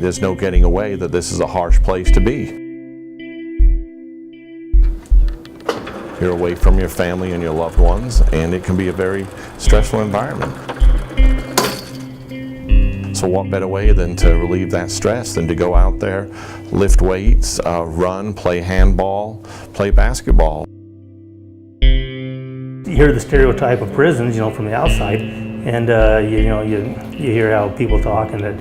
there's no getting away that this is a harsh place to be. You're away from your family and your loved ones, and it can be a very stressful environment. So what better way than to relieve that stress than to go out there, lift weights, run, play handball, play basketball. You hear the stereotype of prisons, from the outside, and you hear how people talk and that,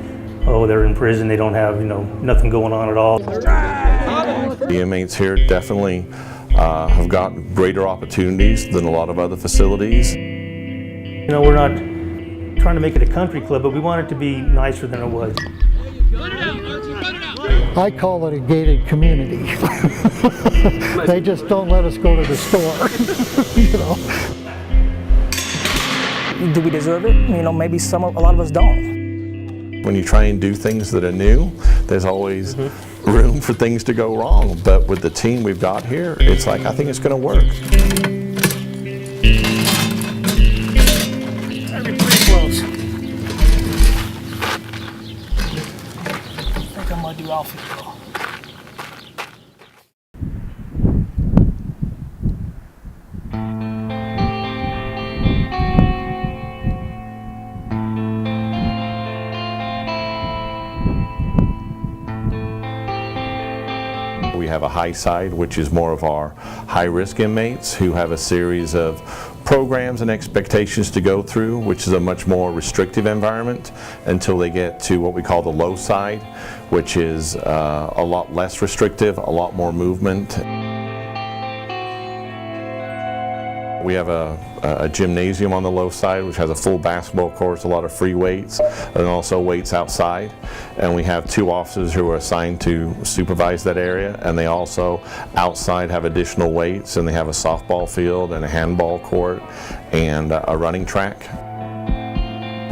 oh, they're in prison, they don't have, nothing going on at all. The inmates here definitely have got greater opportunities than a lot of other facilities. We're not trying to make it a country club, but we want it to be nicer than it was. I call it a gated community. They just don't let us go to the store. Do we deserve it? Maybe a lot of us don't. When you try and do things that are new, there's always room for things to go wrong. But with the team we've got here, it's like, I think it's going to work. Pretty close. I think I'm going to do outfield goal. We have a high side, which is more of our high-risk inmates who have a series of programs and expectations to go through, which is a much more restrictive environment until they get to what we call the low side, which is a lot less restrictive, a lot more movement. We have a gymnasium on the low side, which has a full basketball court, a lot of free weights, and also weights outside. And we have 2 officers who are assigned to supervise that area, and they also outside have additional weights, and they have a softball field and a handball court and a running track.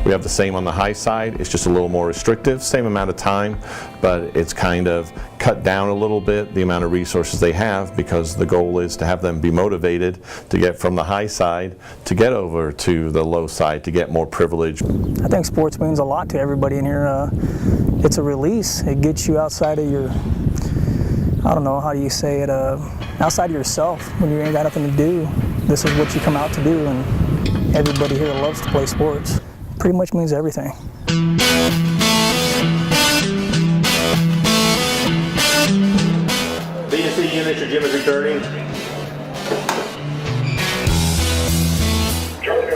We have the same on the high side. It's just a little more restrictive, same amount of time, but it's kind of cut down a little bit the amount of resources they have, because the goal is to have them be motivated to get from the high side to get over to the low side to get more privilege. I think sports means a lot to everybody in here. It's a release. It gets you outside of your, I don't know, how do you say it, outside of yourself. When you ain't got nothing to do, this is what you come out to do, and everybody here loves to play sports. Pretty much means everything. VNC unit, your gym is returning.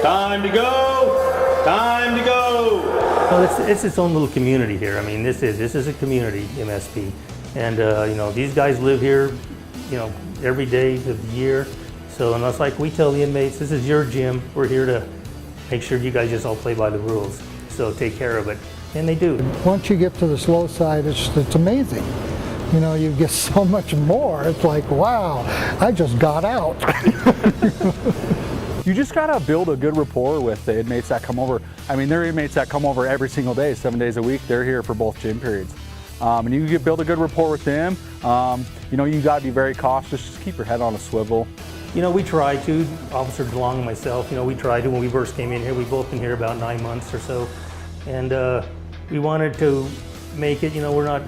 Time to go! Time to go! Well, it's its own little community here. I mean, this is a community, MSP. And these guys live here, every day of the year. So, and it's like we tell the inmates, this is your gym. We're here to make sure you guys just all play by the rules. So take care of it. And they do. Once you get to the slow side, it's amazing. You get so much more. It's like, wow, I just got out. You just gotta build a good rapport with the inmates that come over. I mean, there are inmates that come over every single day, 7 days a week. They're here for both gym periods. And you build a good rapport with them. You gotta be very cautious. Just keep your head on a swivel. We try to, Officer DeLong and myself, we tried to when we first came in here. We've both been here about 9 months or so. And we wanted to make it, we're not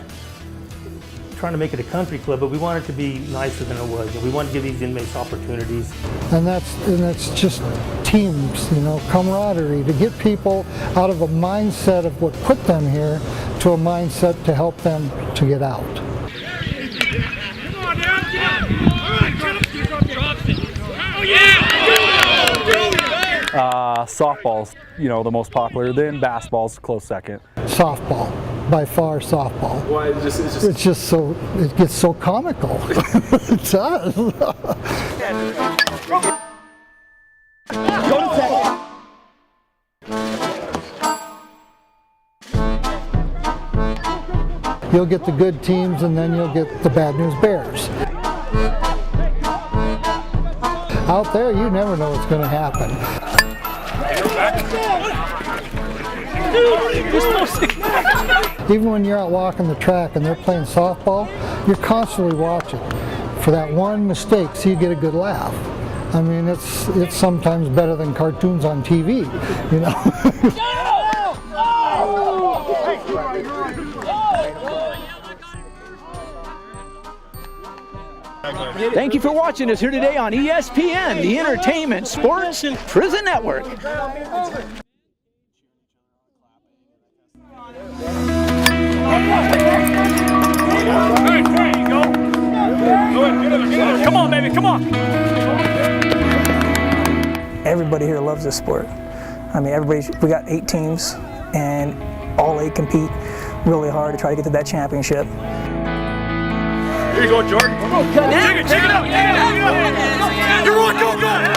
trying to make it a country club, but we want it to be nicer than it was. We want to give these inmates opportunities. And that's just teams, camaraderie, to get people out of a mindset of what put them here to a mindset to help them to get out. Softball's, the most popular. Then basketball's a close second. Softball, by far softball. Why? It's just so, it gets so comical. It does. You'll get the good teams, and then you'll get the bad news bears. Out there, you never know what's going to happen. Even when you're out walking the track and they're playing softball, you're constantly watching for that one mistake so you get a good laugh. I mean, it's sometimes better than cartoons on TV, Thank you for watching us here today on ESPN, the Entertainment Sports Prison Network. Come on, baby, come on. Everybody here loves this sport. I mean, we got 8 teams, and all 8 compete really hard to try to get to that championship. Here you go, Jordan. Take it out. You're on, go,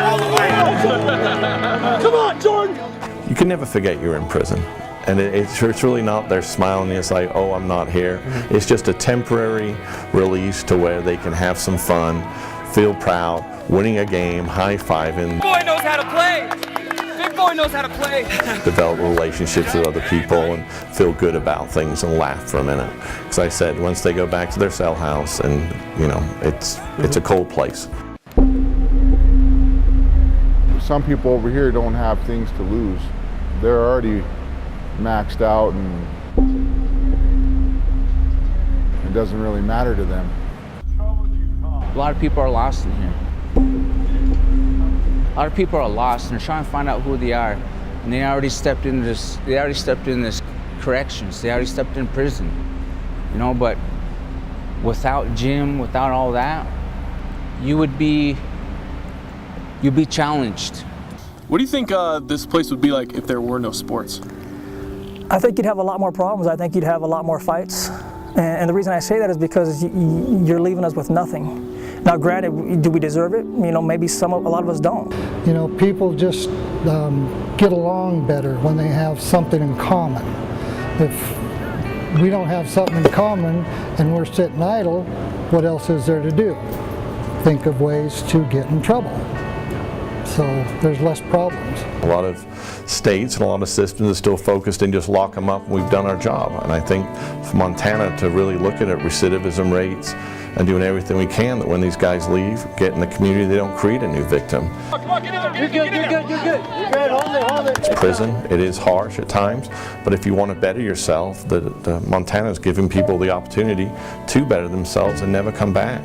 all the way. Come on, Jordan. You can never forget you're in prison. And it's really not they're smiling, it's like, oh, I'm not here. It's just a temporary release to where they can have some fun, feel proud, winning a game, high-fiving. Boy knows how to play. Big boy knows how to play. Develop relationships with other people and feel good about things and laugh for a minute. As I said, once they go back to their cell house, and you know, it's a cold place. Some people over here don't have things to lose. They're already maxed out, and it doesn't really matter to them. A lot of people are lost in here. A lot of people are lost and they're trying to find out who they are. And they already stepped into this. They already stepped in this corrections. They already stepped in prison. You know, but without gym, without all that, you'd be challenged. What do you think this place would be like if there were no sports? I think you'd have a lot more problems. I think you'd have a lot more fights. And the reason I say that is because you're leaving us with nothing. Now, granted, do we deserve it? You know, maybe a lot of us don't. You know, people just get along better when they have something in common. If we don't have something in common and we're sitting idle, what else is there to do? Think of ways to get in trouble. So there's less problems. A lot of states and a lot of systems are still focused in just lock them up and we've done our job. And I think for Montana to really look at recidivism rates and doing everything we can that when these guys leave, get in the community, they don't create a new victim. Come on, get in there. You're good. Hold it. It's prison, it is harsh at times, but if you want to better yourself, Montana is giving people the opportunity to better themselves and never come back.